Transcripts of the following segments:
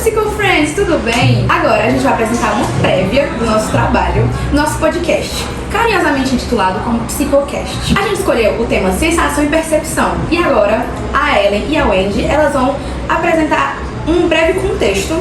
Psicofriends, tudo bem? Agora a gente vai apresentar uma prévia do nosso trabalho, nosso podcast, carinhosamente intitulado como Psicocast. A gente escolheu o tema Sensação e Percepção. E agora, a Ellen e a Wendy, elas vão apresentar um breve contexto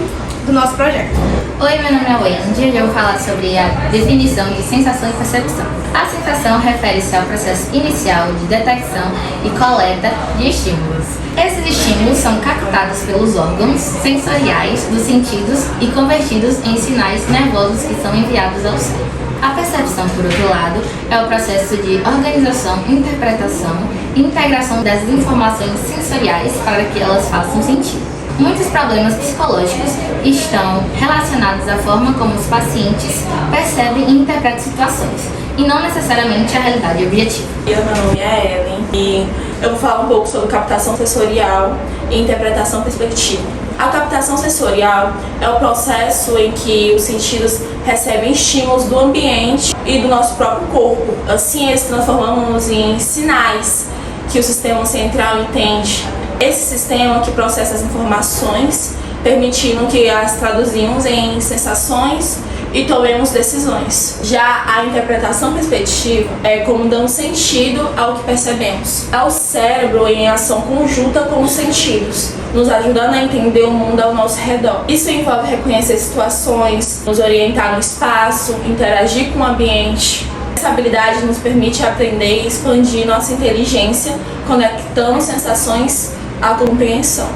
do nosso projeto. Oi, meu nome é Wendy e eu vou falar sobre a definição de sensação e percepção. A sensação refere-se ao processo inicial de detecção e coleta de estímulos. Esses estímulos são captados pelos órgãos sensoriais dos sentidos e convertidos em sinais nervosos que são enviados ao cérebro. A percepção, por outro lado, é o processo de organização, interpretação e integração das informações sensoriais para que elas façam sentido. Muitos problemas psicológicos estão relacionados à forma como os pacientes percebem e interpretam situações, e não necessariamente a realidade objetiva. Meu nome é Ellen e eu vou falar um pouco sobre captação sensorial e interpretação perspectiva. A captação sensorial é o processo em que os sentidos recebem estímulos do ambiente e do nosso próprio corpo. Assim, eles transformamos em sinais que o sistema central entende. Esse sistema que processa as informações, permitindo que as traduzimos em sensações e tomemos decisões. Já a interpretação perspectiva é como damos sentido ao que percebemos. É o cérebro em ação conjunta com os sentidos, nos ajudando a entender o mundo ao nosso redor. Isso envolve reconhecer situações, nos orientar no espaço, interagir com o ambiente. Essa habilidade nos permite aprender e expandir nossa inteligência, conectando sensações à compreensão.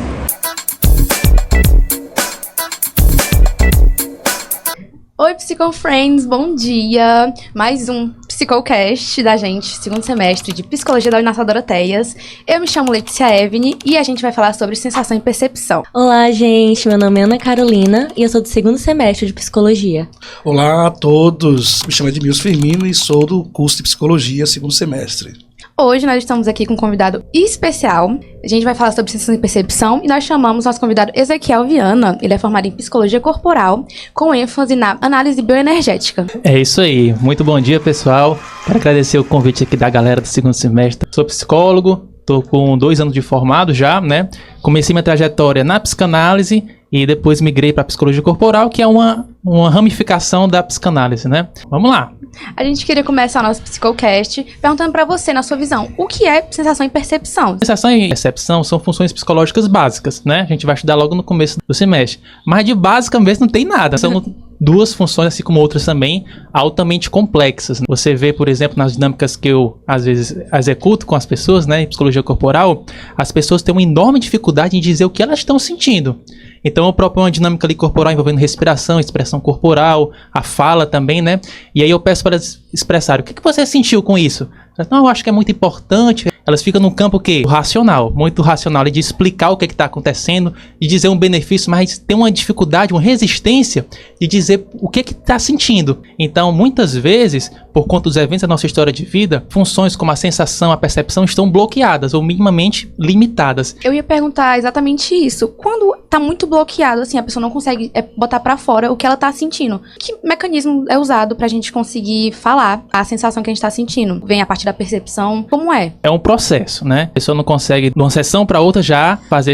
Oi, Psicofriends, bom dia! Mais um Psicocast da gente, segundo semestre de Psicologia da Uninasal Doroteias. Eu me chamo Letícia Evne e a gente vai falar sobre sensação e percepção. Olá, gente! Meu nome é Ana Carolina e eu sou do segundo semestre de Psicologia. Olá a todos! Me chamo Edmilson Firmino e sou do curso de Psicologia, segundo semestre. Hoje nós estamos aqui com um convidado especial. A gente vai falar sobre sensação e percepção e nós chamamos nosso convidado Ezequiel Viana. Ele é formado em Psicologia Corporal, com ênfase na análise bioenergética. É isso aí. Muito bom dia, pessoal. Quero agradecer o convite aqui da galera do segundo semestre. Sou psicólogo, estou com 2 anos de formado já, né? Comecei minha trajetória na psicanálise e depois migrei para a Psicologia Corporal, que é uma ramificação da psicanálise, né? Vamos lá. A gente queria começar o nosso Psicocast perguntando para você, na sua visão, o que é sensação e percepção? Sensação e percepção são funções psicológicas básicas, né? A gente vai estudar logo no começo do semestre. Mas de básica mesmo não tem nada. São 2 funções, assim como outras também, altamente complexas. Você vê, por exemplo, nas dinâmicas que eu, às vezes, executo com as pessoas, né? Em psicologia corporal, as pessoas têm uma enorme dificuldade em dizer o que elas estão sentindo. Então eu proponho uma dinâmica ali corporal envolvendo respiração, expressão corporal, a fala também, né? E aí eu peço para elas expressarem, o que você sentiu com isso? Não, eu acho que é muito importante. Elas ficam num campo o quê? Racional, muito racional, de explicar o que está acontecendo, de dizer um benefício, mas tem uma dificuldade, uma resistência de dizer o que está sentindo. Então, muitas vezes, por conta dos eventos da nossa história de vida, funções como a sensação, a percepção estão bloqueadas ou minimamente limitadas. Eu ia perguntar exatamente isso. Quando está muito bloqueado, assim, a pessoa não consegue botar para fora o que ela está sentindo, que mecanismo é usado para a gente conseguir falar a sensação que a gente está sentindo? Vem a partir da percepção, como é? É um processo, né? A pessoa não consegue, de uma sessão para outra, já fazer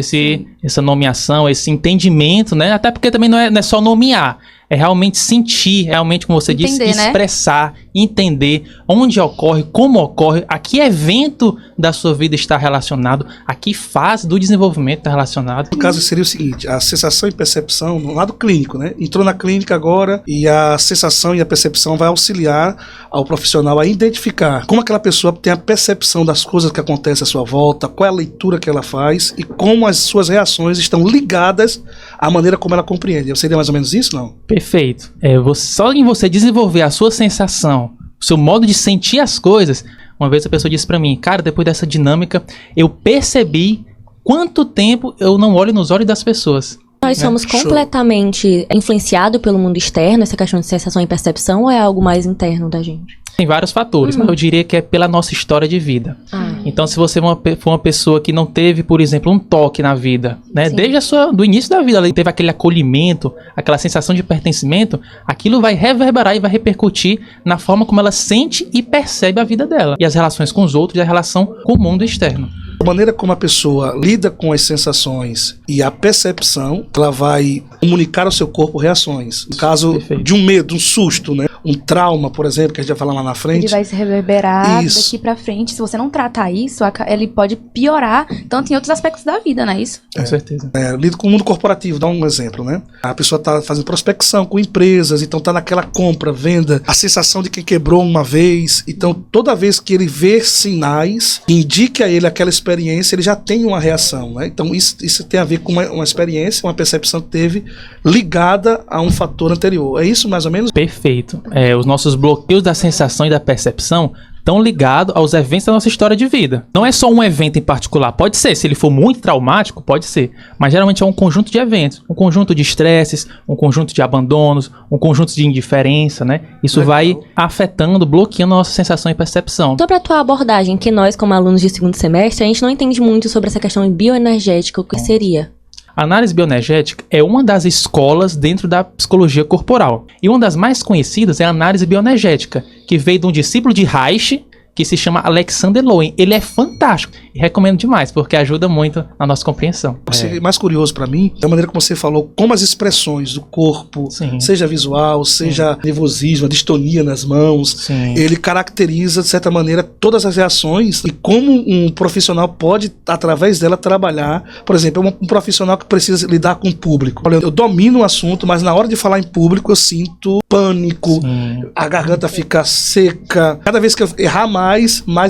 essa nomeação, esse entendimento, né? Até porque também não é só nomear. É realmente sentir, realmente, como você disse, expressar, entender onde ocorre, como ocorre, a que evento da sua vida está relacionado, a que fase do desenvolvimento está relacionado. No caso seria o seguinte, a sensação e percepção no lado clínico, né? Entrou na clínica agora e a sensação e a percepção vai auxiliar ao profissional a identificar como aquela pessoa tem a percepção das coisas que acontecem à sua volta, qual é a leitura que ela faz e como as suas reações estão ligadas à maneira como ela compreende. Seria mais ou menos isso, não? Perfeito. Só em você desenvolver a sua sensação, o seu modo de sentir as coisas. Uma vez a pessoa disse pra mim, cara, depois dessa dinâmica, eu percebi quanto tempo eu não olho nos olhos das pessoas. Nós somos completamente influenciados pelo mundo externo, essa questão de sensação e percepção, ou é algo mais interno da gente? Tem vários fatores, mas eu diria que é pela nossa história de vida. Então, se você for uma pessoa que não teve, por exemplo, um toque na vida, né? Desde do início da vida, ela teve aquele acolhimento, aquela sensação de pertencimento, aquilo vai reverberar e vai repercutir na forma como ela sente e percebe a vida dela. E as relações com os outros e a relação com o mundo externo. A maneira como a pessoa lida com as sensações e a percepção, ela vai comunicar ao seu corpo reações. No caso Perfeito. de um medo, um susto, né? Um trauma, por exemplo, que a gente vai falar lá na frente. Ele vai se reverberar Isso. daqui pra frente. Se você não tratar isso, ele pode piorar tanto em outros aspectos da vida, não é isso? Com certeza. Lido com o mundo corporativo, dá um exemplo, né? A pessoa está fazendo prospecção com empresas, então está naquela compra, venda, a sensação de quem quebrou uma vez. Então, toda vez que ele vê sinais que indique a ele aquela experiência, ele já tem uma reação, né? Então, isso tem a ver com uma experiência, uma percepção que teve ligada a um fator anterior. É isso, mais ou menos? Perfeito. Os nossos bloqueios da sensação e da percepção estão ligados aos eventos da nossa história de vida. Não é só um evento em particular. Pode ser, se ele for muito traumático, pode ser. Mas geralmente é um conjunto de eventos. Um conjunto de estresses, um conjunto de abandonos, um conjunto de indiferença, né? Isso vai afetando, bloqueando a nossa sensação e percepção. Sobre a tua abordagem, que nós, como alunos de segundo semestre, a gente não entende muito sobre essa questão bioenergética, o que seria? A análise bioenergética é uma das escolas dentro da psicologia corporal. E uma das mais conhecidas é a análise bioenergética, que veio de um discípulo de Reich, que se chama Alexander Lowen. Ele é fantástico e recomendo demais, porque ajuda muito na nossa compreensão. O que é mais curioso para mim é a maneira como você falou, como as expressões do corpo, Sim. seja visual, seja nervosismo, a distonia nas mãos, Sim. ele caracteriza, de certa maneira, todas as reações e como um profissional pode, através dela, trabalhar. Por exemplo, um profissional que precisa lidar com o público. Olha, eu domino o assunto, mas na hora de falar em público eu sinto pânico, Sim. a garganta fica seca. Cada vez que eu errar mais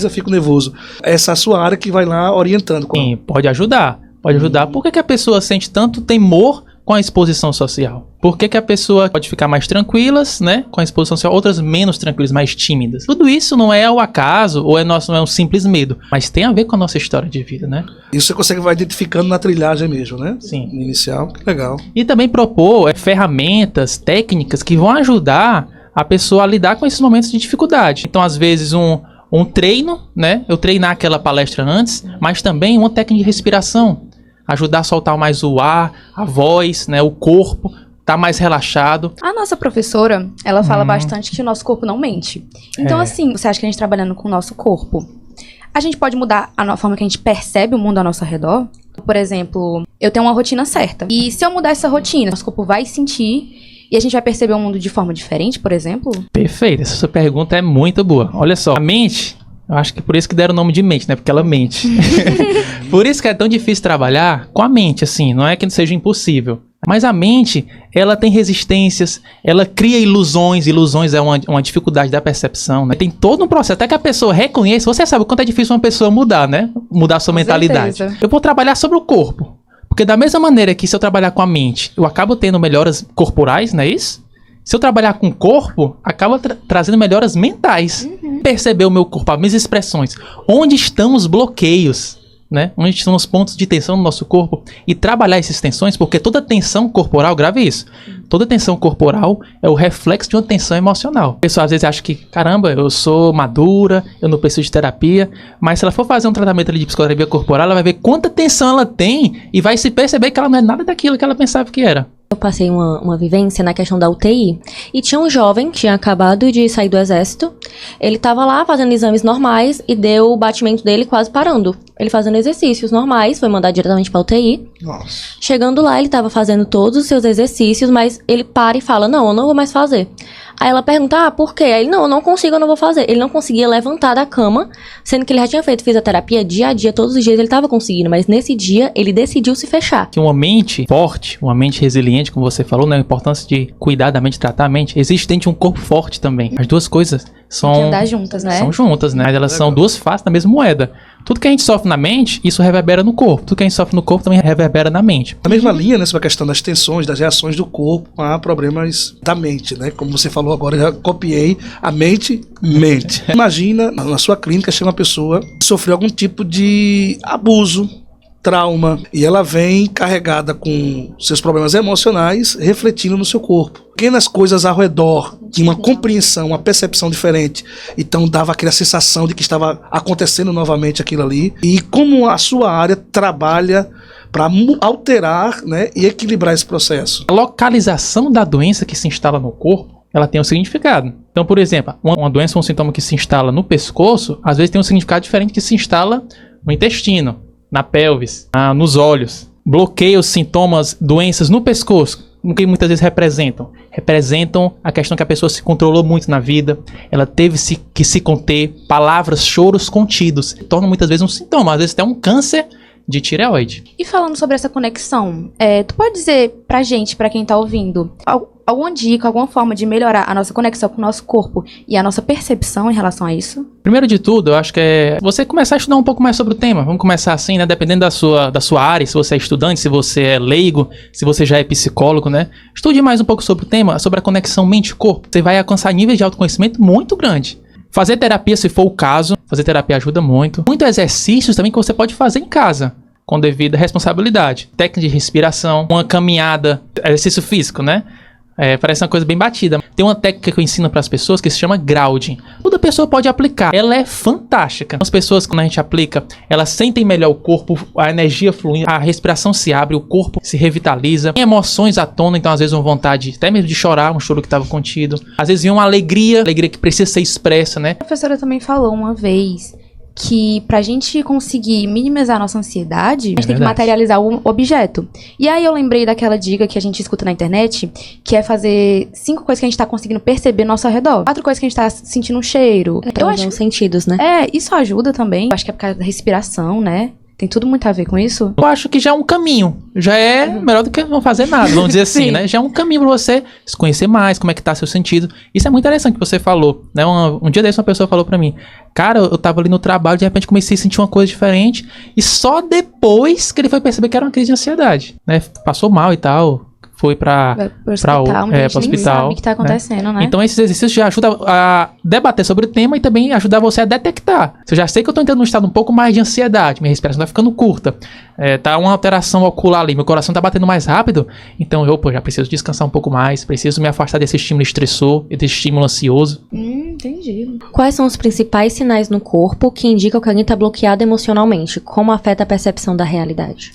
eu fico nervoso. Essa é a sua área que vai lá orientando. Sim, pode ajudar. Pode ajudar. Por que a pessoa sente tanto temor com a exposição social? Por que a pessoa pode ficar mais tranquilas, né, com a exposição social, outras menos tranquilas, mais tímidas? Tudo isso não é ao acaso ou não é um simples medo, mas tem a ver com a nossa história de vida, né? Isso você consegue vai identificando na trilhagem mesmo, né? Sim. No inicial, que legal. E também propor ferramentas, técnicas que vão ajudar a pessoa a lidar com esses momentos de dificuldade. Então, às vezes, um treino, né? Eu treinar aquela palestra antes, mas também uma técnica de respiração. Ajudar a soltar mais o ar, a voz, né? O corpo, tá mais relaxado. A nossa professora, ela fala bastante que o nosso corpo não mente. Então, assim, você acha que a gente trabalhando com o nosso corpo, a gente pode mudar a forma que a gente percebe o mundo ao nosso redor? Por exemplo, eu tenho uma rotina certa. E se eu mudar essa rotina, nosso corpo vai sentir e a gente vai perceber o mundo de forma diferente, por exemplo? Perfeito, essa sua pergunta é muito boa. Olha só, a mente, eu acho que por isso que deram o nome de mente, né? Porque ela mente. Por isso que é tão difícil trabalhar com a mente, assim. Não é que não seja impossível. Mas a mente, ela tem resistências, ela cria ilusões. Ilusões é uma dificuldade da percepção, né? Tem todo um processo, até que a pessoa reconheça. Você sabe o quanto é difícil uma pessoa mudar, né? Mudar a sua mentalidade. certeza. Eu vou trabalhar sobre o corpo. Porque da mesma maneira que se eu trabalhar com a mente, eu acabo tendo melhoras corporais, não é isso? Se eu trabalhar com o corpo, acaba trazendo melhoras mentais. Perceber o meu corpo, as minhas expressões. Onde estão os bloqueios, né? Onde estão os pontos de tensão no nosso corpo. E trabalhar essas tensões, porque toda tensão corporal, grave isso, toda tensão corporal é o reflexo de uma tensão emocional. A pessoa às vezes acha que, caramba, eu sou madura, eu não preciso de terapia. Mas se ela for fazer um tratamento ali de psicoterapia corporal, ela vai ver quanta tensão ela tem e vai se perceber que ela não é nada daquilo que ela pensava que era. Eu passei uma vivência na questão da UTI e tinha um jovem que tinha acabado de sair do exército. Ele tava lá fazendo exames normais e deu o batimento dele quase parando. Ele fazendo exercícios normais, foi mandado diretamente pra UTI. Nossa. Chegando lá, ele tava fazendo todos os seus exercícios, mas ele para e fala, não, eu não vou mais fazer. Aí ela pergunta, por quê? Aí ele, não, eu não consigo, eu não vou fazer. Ele não conseguia levantar da cama, sendo que ele já tinha feito fisioterapia dia a dia, todos os dias ele tava conseguindo, mas nesse dia ele decidiu se fechar. Que uma mente forte, uma mente resiliente, como você falou, né? A importância de cuidar da mente, tratar a mente, existe dentro de um corpo forte também. As duas coisas são... Tem que andar juntas, né? São juntas, né? Elas são duas faces da mesma moeda. Tudo que a gente sofre na mente, isso reverbera no corpo. Tudo que a gente sofre no corpo também reverbera na mente. Na mesma linha, né, sobre a questão das tensões, das reações do corpo a problemas da mente, né? Como você falou agora, eu já copiei, a mente mente. Imagina, na sua clínica, chega uma pessoa que sofreu algum tipo de abuso, trauma, e ela vem carregada com seus problemas emocionais refletindo no seu corpo. Pequenas coisas ao redor, tinha uma compreensão, uma percepção diferente, então dava aquela sensação de que estava acontecendo novamente aquilo ali, e como a sua área trabalha para alterar, né, e equilibrar esse processo. A localização da doença que se instala no corpo, ela tem um significado. Então, por exemplo, uma doença ou um sintoma que se instala no pescoço, às vezes tem um significado diferente que se instala no intestino, na pelvis, nos olhos. Bloqueia os sintomas, doenças no pescoço. O que muitas vezes representam? Representam a questão que a pessoa se controlou muito na vida, ela teve que se conter, palavras, choros contidos, tornam muitas vezes um sintoma, às vezes até um câncer de tireoide. E falando sobre essa conexão, tu pode dizer pra gente, pra quem tá ouvindo, alguma dica, alguma forma de melhorar a nossa conexão com o nosso corpo e a nossa percepção em relação a isso? Primeiro de tudo, eu acho que é você começar a estudar um pouco mais sobre o tema. Vamos começar assim, né? Dependendo da sua área, se você é estudante, se você é leigo, se você já é psicólogo, né? Estude mais um pouco sobre o tema, sobre a conexão mente-corpo. Você vai alcançar níveis de autoconhecimento muito grandes. Fazer terapia, se for o caso, fazer terapia ajuda muito. Muitos exercícios também que você pode fazer em casa, com devida responsabilidade. Técnica de respiração, uma caminhada, exercício físico, né? Parece uma coisa bem batida. Tem uma técnica que eu ensino para as pessoas que se chama grounding. Toda pessoa pode aplicar. Ela é fantástica. As pessoas, quando a gente aplica, elas sentem melhor o corpo, a energia fluindo, a respiração se abre, o corpo se revitaliza. Tem emoções à tona, então às vezes uma vontade até mesmo de chorar, um choro que estava contido. Às vezes vem uma alegria que precisa ser expressa, né? A professora também falou uma vez que pra gente conseguir minimizar a nossa ansiedade, a gente tem que materializar o objeto. E aí eu lembrei daquela dica que a gente escuta na internet, que é fazer 5 coisas que a gente tá conseguindo perceber ao nosso redor. 4 coisas que a gente tá sentindo um cheiro. Eu acho os sentidos, né? Isso ajuda também. Eu acho que é por causa da respiração, né? Tem tudo muito a ver com isso. Eu acho que já é um caminho. Já é melhor do que não fazer nada, vamos dizer assim, né? Já é um caminho pra você se conhecer mais, como é que tá seu sentido. Isso é muito interessante que você falou, né? Um dia desse uma pessoa falou pra mim, cara, eu tava ali no trabalho, de repente comecei a sentir uma coisa diferente, e só depois que ele foi perceber que era uma crise de ansiedade, né? Passou mal e tal. Foi para o hospital. Sabe o que tá acontecendo, né? Então esses exercícios já ajudam a debater sobre o tema e também ajudar você a detectar. Se eu já sei que eu tô entrando num estado um pouco mais de ansiedade, minha respiração tá ficando curta, tá uma alteração ocular ali, meu coração tá batendo mais rápido, então eu já preciso descansar um pouco mais, preciso me afastar desse estímulo estressor, desse estímulo ansioso. Entendi. Quais são os principais sinais no corpo que indicam que alguém tá bloqueado emocionalmente? Como afeta a percepção da realidade?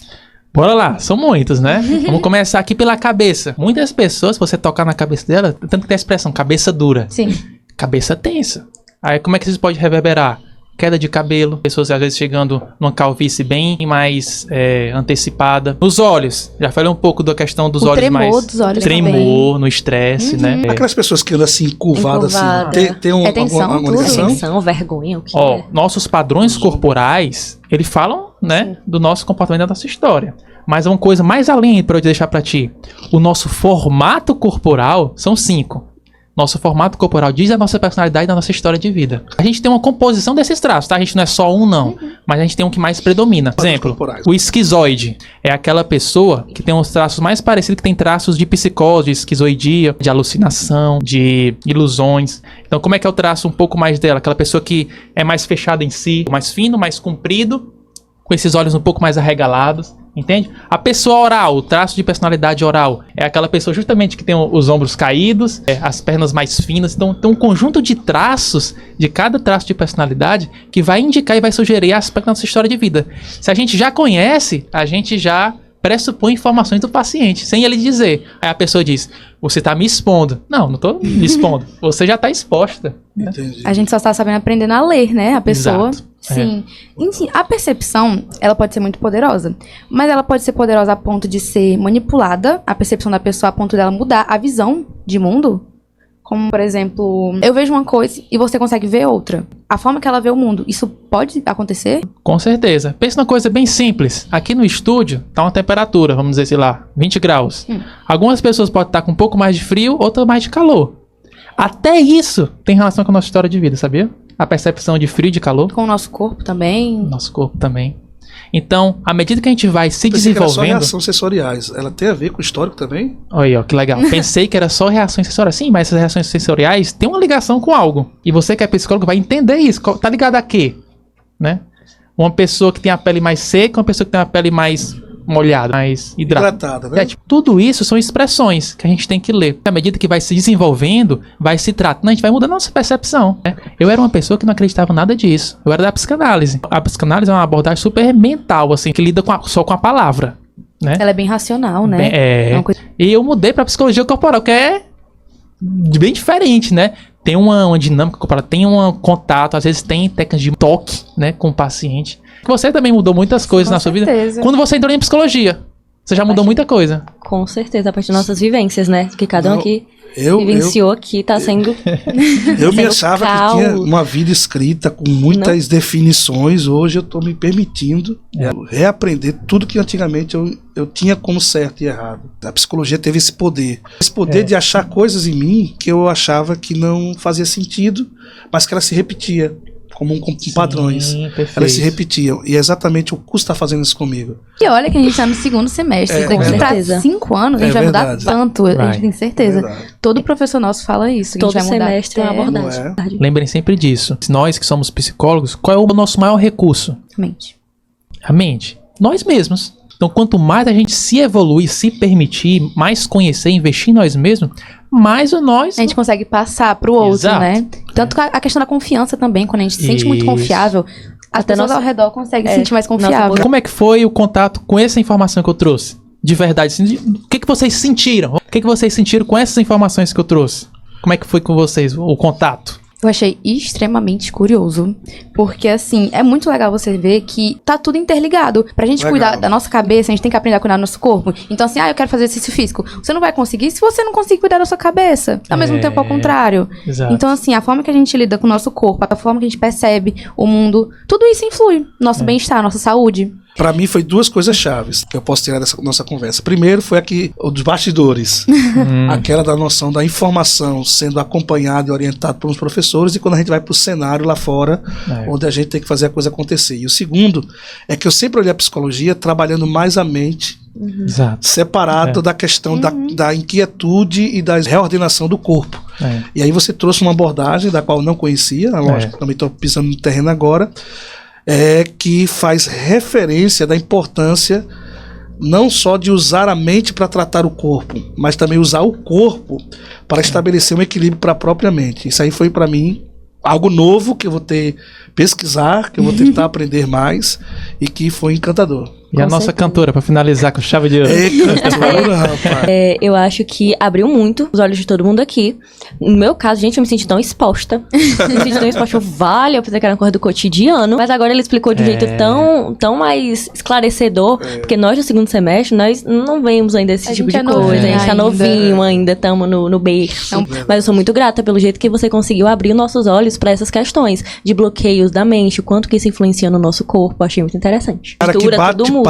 Bora lá, são muitos, né? Vamos começar aqui pela cabeça. Muitas pessoas, se você tocar na cabeça dela, tanto que tem a expressão, cabeça dura. Sim. Cabeça tensa. Aí como é que isso pode reverberar? Queda de cabelo, pessoas às vezes chegando numa calvície bem mais antecipada. Nos olhos, já falei um pouco da questão dos olhos tremor mais... dos olhos tremor, também. no estresse, né? Aquelas pessoas que andam assim, curvadas, assim, tem tensão, alguma tudo. ligação? Tensão, vergonha, o que Ó, é? nossos padrões corporais, eles falam, né, do nosso comportamento, da nossa história. Mas uma coisa mais além para eu deixar para ti. O nosso formato corporal são 5. Nosso formato corporal diz a nossa personalidade e a nossa história de vida. A gente tem uma composição desses traços, tá? A gente não é só um, não. Mas a gente tem um que mais predomina. Por exemplo, o esquizoide é aquela pessoa que tem os traços mais parecidos, que tem traços de psicose, de esquizoidia, de alucinação, de ilusões. Então, como é que é o traço um pouco mais dela? Aquela pessoa que é mais fechada em si, mais fino, mais comprido, com esses olhos um pouco mais arregalados. Entende? A pessoa oral, o traço de personalidade oral, é aquela pessoa justamente que tem os ombros caídos, as pernas mais finas. Então tem um conjunto de traços, de cada traço de personalidade, que vai indicar e vai sugerir aspecto da nossa história de vida. Se a gente já conhece, a gente já pressupõe informações do paciente, sem ele dizer. Aí a pessoa diz, você tá me expondo. Não, não tô me expondo. Você já tá exposta. Né? A gente só tá sabendo aprendendo a ler, né? A pessoa. Exato. Sim. Enfim, a percepção, ela pode ser muito poderosa. Mas ela pode ser poderosa a ponto de ser manipulada, a percepção da pessoa a ponto dela mudar a visão de mundo. Como, por exemplo, eu vejo uma coisa e você consegue ver outra. A forma que ela vê o mundo, isso pode acontecer? Com certeza. Pensa numa coisa bem simples. Aqui no estúdio tá uma temperatura, vamos dizer, sei lá, 20 graus. Algumas pessoas podem estar com um pouco mais de frio, outras mais de calor. Até isso tem relação com a nossa história de vida, sabia? A percepção de frio e de calor. Com o nosso corpo também. Nosso corpo também. Então, à medida que a gente vai se Pensei que era só desenvolvendo... reações sensoriais. Ela tem a ver com o histórico também? Olha aí, ó, que legal. Pensei que era só reações sensoriais. Sim, mas essas reações sensoriais têm uma ligação com algo. E você que é psicólogo vai entender isso. Tá ligado a quê? Né? Uma pessoa que tem a pele mais seca, uma pessoa que tem a pele mais molhada, mais hidratada. Né? Tudo isso são expressões que a gente tem que ler. À medida que vai se desenvolvendo, vai se tratando, a gente vai mudando a nossa percepção. Né? Eu era uma pessoa que não acreditava em nada disso. Eu era da psicanálise. A psicanálise é uma abordagem super mental, assim, que lida só com a palavra. Né? Ela é bem racional, né? E eu mudei pra psicologia corporal, que é bem diferente, né? Tem uma dinâmica corporal, tem um contato, às vezes tem técnicas de toque, né, com o paciente. Você também mudou muitas coisas na sua vida. certeza. Quando você entrou em psicologia, você já mudou muita coisa. Com certeza, a partir das nossas vivências, né? Que cada um Não, aqui eu- vivenciou aqui, tá sendo... Eu me Sendo achava que calmo. tinha uma vida escrita com muitas definições. Hoje eu estou me permitindo reaprender tudo que antigamente eu tinha como certo e errado. A psicologia teve esse poder. Esse poder de achar coisas em mim que eu achava que não fazia sentido, mas que ela se repetia. Como padrões. perfeito. Elas se repetiam. E é exatamente o curso está fazendo isso comigo. E olha que a gente tá no segundo semestre. É, Daqui com pra certeza. 5 anos, a gente É vai mudar verdade. tanto. A Vai. gente tem certeza. Verdade. Todo professor nosso fala isso. Que a Todo gente vai mudar semestre é uma até- abordagem. Lembrem sempre disso. Nós que somos psicólogos, qual é o nosso maior recurso? Mente. A mente. Nós mesmos. Então, quanto mais a gente se evoluir, se permitir, mais conhecer, investir em nós mesmos, mais o nós... A gente consegue passar pro outro, Exato. né? Tanto que a questão da confiança também, quando a gente se sente muito Isso. confiável, as Até pessoas nossa- ao redor conseguem se É, sentir mais nossa confiável. Como é que foi o contato com essa informação que eu trouxe? De verdade. Assim, o que vocês sentiram? O que vocês sentiram com essas informações que eu trouxe? Como é que foi com vocês o contato? Eu achei extremamente curioso, porque assim, é muito legal você ver que tá tudo interligado. Pra gente Legal. cuidar da nossa cabeça, a gente tem que aprender a cuidar do nosso corpo. Então assim, eu quero fazer exercício físico. Você não vai conseguir se você não conseguir cuidar da sua cabeça. Ao mesmo tempo, ao contrário. Exato. Então assim, a forma que a gente lida com o nosso corpo, a forma que a gente percebe o mundo, tudo isso influi no nosso bem-estar, nossa saúde. Para mim foi duas coisas chaves que eu posso tirar dessa nossa conversa. Primeiro foi aqui o dos bastidores, aquela da noção da informação sendo acompanhada e orientada por uns professores, e quando a gente vai para o cenário lá fora, onde a gente tem que fazer a coisa acontecer. E o segundo é que eu sempre olhei a psicologia trabalhando mais a mente, Exato. separado da questão da inquietude e da reordenação do corpo. É. E aí você trouxe uma abordagem da qual eu não conhecia, lógico, também estou pisando no terreno agora, que faz referência da importância não só de usar a mente para tratar o corpo, mas também usar o corpo para estabelecer um equilíbrio para a própria mente. Isso aí foi para mim algo novo que eu vou ter pesquisar, que eu vou tentar aprender mais, e que foi encantador. E a nossa cantora, pra finalizar com chave de ouro. Cantora, rapaz. Eu acho que abriu muito os olhos de todo mundo aqui. No meu caso, gente, eu me senti tão exposta. Me senti tão exposta. Vale, eu pensei que era uma coisa do cotidiano. Mas agora ele explicou de um jeito tão mais esclarecedor. Porque nós, no segundo semestre, nós não vemos ainda esse A tipo gente de é coisa. A novinho gente tá ainda. novinho ainda, estamos no berço. Mas eu sou muito grata pelo jeito que você conseguiu abrir nossos olhos pra essas questões de bloqueios da mente, o quanto que isso influencia no nosso corpo. Achei muito interessante. Cara, que Tudo muda.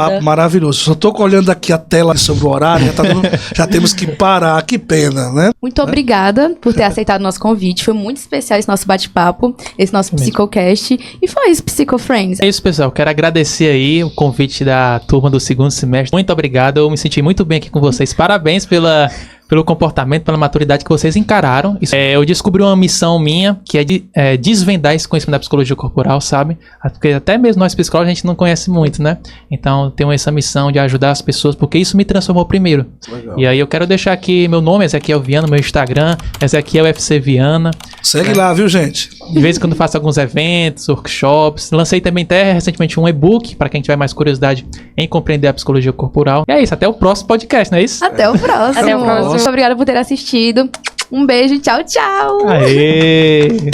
bate-papo maravilhoso. Só tô olhando aqui a tela sobre o horário, já temos que parar. Que pena, né? Muito obrigada por ter aceitado o nosso convite. Foi muito especial esse nosso bate-papo, esse nosso Psicocast. E foi isso, Psicofriends. É isso, pessoal. Quero agradecer aí o convite da turma do segundo semestre. Muito obrigado. Eu me senti muito bem aqui com vocês. Parabéns pelo comportamento, pela maturidade que vocês encararam. Eu descobri uma missão minha, que é de desvendar esse conhecimento da psicologia corporal, sabe? Porque até mesmo nós psicólogos a gente não conhece muito, né? Então tenho essa missão de ajudar as pessoas, porque isso me transformou primeiro. Legal. E aí eu quero deixar aqui meu nome, Ezequiel Viana, meu Instagram, Ezequiel UFC Viana. Segue lá, viu, gente? De vez em quando faço alguns eventos, workshops. Lancei também até recentemente um e-book, para quem tiver mais curiosidade em compreender a psicologia corporal. E é isso, até o próximo podcast, não é isso? Até o próximo. Até o próximo. Muito obrigada por ter assistido. Um beijo, tchau, tchau. Aê!